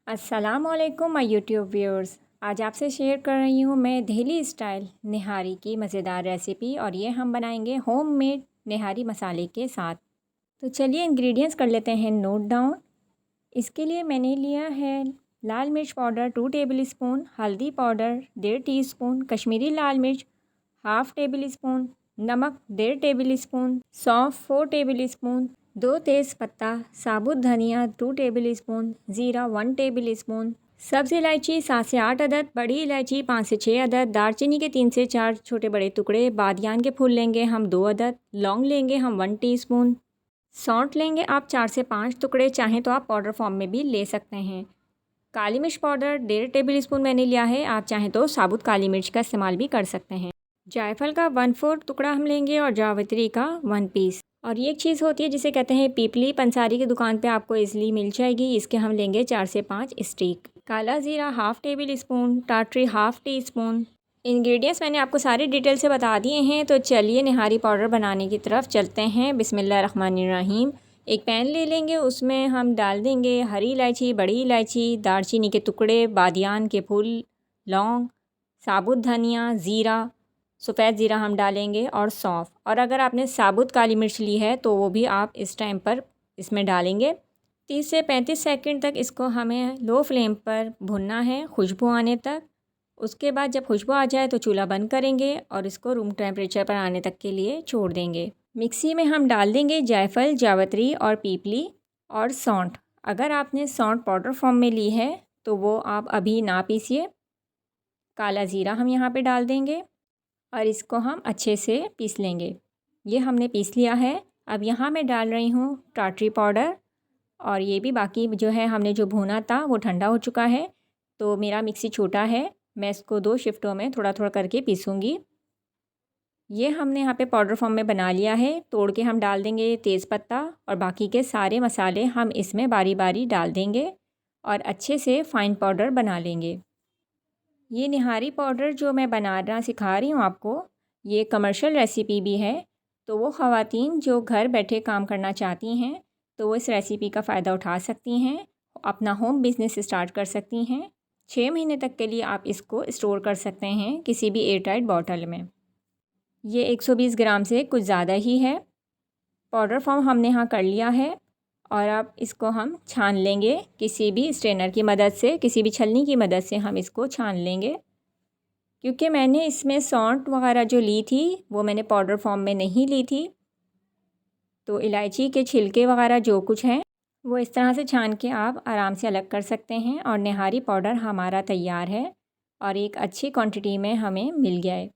अस्सलामुअलैकुम my YouTube viewers. आज आपसे शेयर कर रही हूँ मैं दिल्ली स्टाइल निहारी की मज़ेदार रेसिपी, और ये हम बनाएंगे होममेड निहारी मसाले के साथ। तो चलिए इंग्रेडिएंट्स कर लेते हैं नोट डाउन। इसके लिए मैंने लिया है लाल मिर्च पाउडर 2 टेबल स्पून, हल्दी पाउडर 1.5 टीस्पून, कश्मीरी लाल मिर्च 1/2 टेबल स्पून, नमक 1.5 टेबल स्पून, सौंफ 4 टेबल स्पून, 2 तेज़पत्ता, साबुत धनिया 2 टेबल स्पून, ज़ीरा 1 टेबल स्पून, सब्ज़ इलायची 7 से 8 अदद, बड़ी इलायची 5 से 6 अदद, दालचीनी के 3 से 4 छोटे बड़े टुकड़े, बादियान के फूल लेंगे हम 2 अदद, लौंग लेंगे हम 1 टीस्पून, सौंठ लेंगे आप 4 से 5 टुकड़े, चाहें तो आप पाउडर फॉर्म में भी ले सकते हैं। काली मिर्च पाउडर 1.5 टेबल स्पून मैंने लिया है, आप चाहें तो साबुत काली मिर्च का इस्तेमाल भी कर सकते हैं। जायफल का 1/4 टुकड़ा हम लेंगे और जावित्री का 1 पीस। और ये एक चीज़ होती है जिसे कहते हैं पीपली, पंसारी की दुकान पे आपको इजीली मिल जाएगी। इसके हम लेंगे 4 से 5 स्टिक। काला ज़ीरा 1/2 टेबल स्पून, टाटरी 1/2 टीस्पून। इंग्रेडिएंट्स मैंने आपको सारी डिटेल से बता दिए हैं। तो चलिए निहारी पाउडर बनाने की तरफ चलते हैं। बिस्मिल्लाहिर्रहमानिर्रहीम। एक पैन ले लेंगे, उसमें हम डाल देंगे हरी इलायची, बड़ी इलायची, दालचीनी के टुकड़े, बादियान के फूल, लौंग, साबुत धनिया, ज़ीरा, सफ़ेद ज़ीरा हम डालेंगे और सौंफ। और अगर आपने साबुत काली मिर्च ली है तो वो भी आप इस टाइम पर इसमें डालेंगे। 30 से 35 सेकंड तक इसको हमें लो फ्लेम पर भुनना है, खुशबू आने तक। उसके बाद जब खुशबू आ जाए तो चूल्हा बंद करेंगे और इसको रूम टेम्परेचर पर आने तक के लिए छोड़ देंगे। मिक्सी में हम डाल देंगे जायफल, जावित्री और पीपली और सौंठ। अगर आपने सौंठ पाउडर फॉर्म में ली है तो वो आप अभी ना पीसिए। काला ज़ीरा हम यहाँ पे डाल देंगे और इसको हम अच्छे से पीस लेंगे। ये हमने पीस लिया है। अब यहाँ मैं डाल रही हूँ टाटरी पाउडर, और ये भी बाकी जो है हमने जो भुना था वो ठंडा हो चुका है। तो मेरा मिक्सी छोटा है, मैं इसको 2 शिफ्टों में थोड़ा थोड़ा करके पीसूँगी। ये हमने यहाँ पे पाउडर फॉर्म में बना लिया है। तोड़ के हम डाल देंगे तेज़पत्ता, और बाकी के सारे मसाले हम इसमें बारी बारी डाल देंगे और अच्छे से फ़ाइन पाउडर बना लेंगे। ये निहारी पाउडर जो मैं बनाना सिखा रही हूँ आपको, ये कमर्शियल रेसिपी भी है। तो वो ख़वातीन जो घर बैठे काम करना चाहती हैं तो वो इस रेसिपी का फ़ायदा उठा सकती हैं, अपना होम बिज़नेस स्टार्ट कर सकती हैं। 6 महीने तक के लिए आप इसको स्टोर कर सकते हैं किसी भी एयरटाइट बॉटल में। ये 120 ग्राम से कुछ ज़्यादा ही है। पाउडर फॉर्म हमने यहाँ कर लिया है, और अब इसको हम छान लेंगे किसी भी स्ट्रेनर की मदद से, किसी भी छलनी की मदद से हम इसको छान लेंगे। क्योंकि मैंने इसमें सौंठ वगैरह जो ली थी वो मैंने पाउडर फॉर्म में नहीं ली थी, तो इलायची के छिलके वगैरह जो कुछ हैं वो इस तरह से छान के आप आराम से अलग कर सकते हैं। और निहारी पाउडर हमारा तैयार है और एक अच्छी क्वांटिटी में हमें मिल गया है।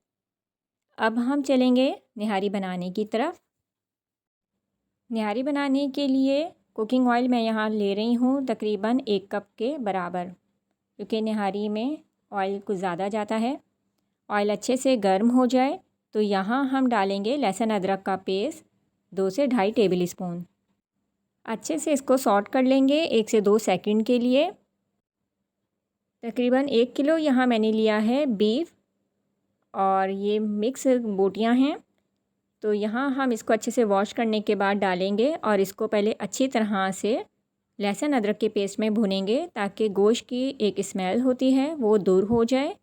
अब हम चलेंगे निहारी बनाने की तरफ। निहारी बनाने के लिए कुकिंग ऑयल मैं यहाँ ले रही हूँ तकरीबन 1 कप के बराबर, क्योंकि निहारी में ऑयल कुछ ज़्यादा जाता है। ऑयल अच्छे से गर्म हो जाए तो यहाँ हम डालेंगे लहसुन अदरक का पेस्ट 2 से ढाई टेबल स्पून। अच्छे से इसको सॉट कर लेंगे 1 से 2 सेकंड के लिए। तकरीबन 1 किलो यहाँ मैंने लिया है बीफ, और ये मिक्स बोटियाँ हैं। तो यहाँ हम इसको अच्छे से वॉश करने के बाद डालेंगे और इसको पहले अच्छी तरह से लहसुन अदरक के पेस्ट में भुनेंगे ताकि गोश्त की एक स्मेल होती है वो दूर हो जाए।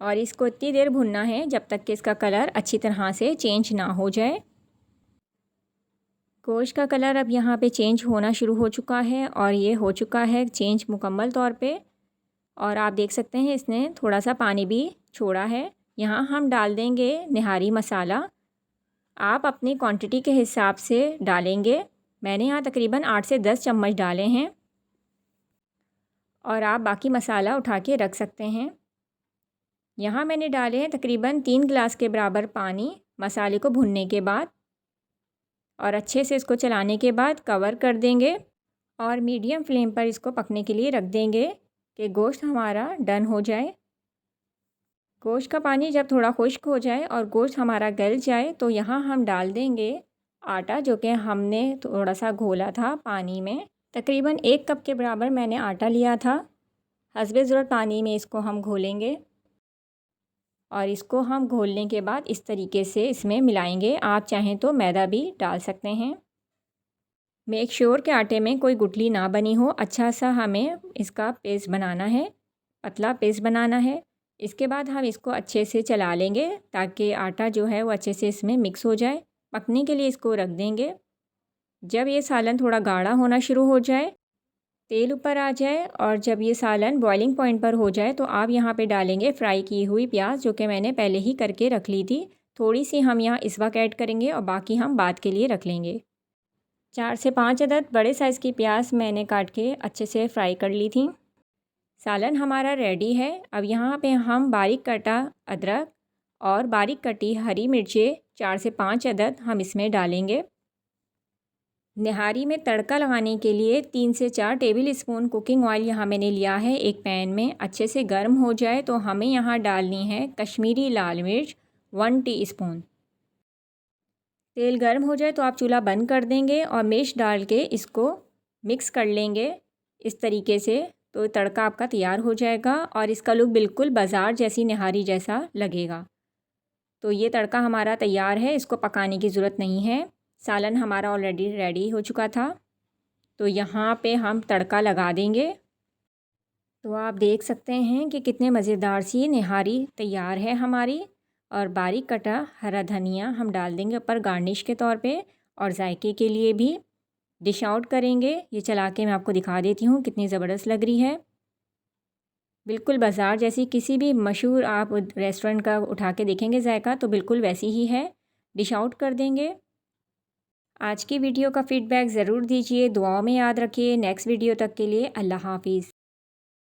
और इसको इतनी देर भुनना है जब तक कि इसका कलर अच्छी तरह से चेंज ना हो जाए। गोश्त का कलर अब यहाँ पे चेंज होना शुरू हो चुका है, और ये हो चुका है चेंज मुकम्मल तौर पे। और आप देख सकते हैं इसने थोड़ा सा पानी भी छोड़ा है। यहाँ हम डाल देंगे निहारी मसाला। आप अपनी क्वांटिटी के हिसाब से डालेंगे। मैंने यहाँ तकरीबन 8 से 10 चम्मच डाले हैं, और आप बाकी मसाला उठा के रख सकते हैं। यहाँ मैंने डाले हैं तकरीबन 3 गिलास के बराबर पानी मसाले को भुनने के बाद, और अच्छे से इसको चलाने के बाद कवर कर देंगे और मीडियम फ्लेम पर इसको पकने के लिए रख देंगे कि गोश्त हमारा डन हो जाए। गोश्त का पानी जब थोड़ा खुश्क हो जाए और गोश्त हमारा गल जाए तो यहाँ हम डाल देंगे आटा, जो कि हमने थोड़ा सा घोला था पानी में। तकरीबन 1 कप के बराबर मैंने आटा लिया था। हस्बे ज़रूरत पानी में इसको हम घोलेंगे, और इसको हम घोलने के बाद इस तरीके से इसमें मिलाएंगे। आप चाहें तो मैदा भी डाल सकते हैं। मेक श्योर के आटे में कोई गुठली ना बनी हो। अच्छा सा हमें इसका पेस्ट बनाना है, पतला पेस्ट बनाना है। इसके बाद हम इसको अच्छे से चला लेंगे ताकि आटा जो है वो अच्छे से इसमें मिक्स हो जाए। पकने के लिए इसको रख देंगे। जब ये सालन थोड़ा गाढ़ा होना शुरू हो जाए, तेल ऊपर आ जाए और जब ये सालन बॉइलिंग पॉइंट पर हो जाए तो आप यहाँ पे डालेंगे फ्राई की हुई प्याज, जो कि मैंने पहले ही करके रख ली थी। थोड़ी सी हम यहाँ इस वक्त ऐड करेंगे और बाकी हम बाद के लिए रख लेंगे। 4 से 5 अदद बड़े साइज़ की प्याज मैंने काट के अच्छे से फ्राई कर ली थी। सालन हमारा रेडी है। अब यहाँ पे हम बारीक कटा अदरक और बारीक कटी हरी मिर्चें 4 से 5 अदद हम इसमें डालेंगे। निहारी में तड़का लगाने के लिए 3 से 4 टेबल स्पून कुकिंग ऑयल यहाँ मैंने लिया है। एक पैन में अच्छे से गर्म हो जाए तो हमें यहाँ डालनी है कश्मीरी लाल मिर्च 1 टीस्पून। तेल गर्म हो जाए तो आप चूल्हा बंद कर देंगे और मिर्च डाल के इसको मिक्स कर लेंगे इस तरीके से। तो तड़का आपका तैयार हो जाएगा और इसका लुक बिल्कुल बाज़ार जैसी निहारी जैसा लगेगा। तो ये तड़का हमारा तैयार है, इसको पकाने की ज़रूरत नहीं है। सालन हमारा ऑलरेडी रेडी हो चुका था। तो यहाँ पे हम तड़का लगा देंगे। तो आप देख सकते हैं कि कितने मज़ेदार सी निहारी तैयार है हमारी। और बारीक कटा हरा धनिया हम डाल देंगे ऊपर गार्निश के तौर पे और जायके के लिए भी। डिश आउट करेंगे। ये चला के मैं आपको दिखा देती हूँ कितनी ज़बरदस्त लग रही है। बिल्कुल बाज़ार जैसी, किसी भी मशहूर आप रेस्टोरेंट का उठा के देखेंगे जायका तो बिल्कुल वैसी ही है। डिश आउट कर देंगे। आज की वीडियो का फ़ीडबैक ज़रूर दीजिए, दुआओं में याद रखिए। नेक्स्ट वीडियो तक के लिए अल्लाह हाफ़िज़।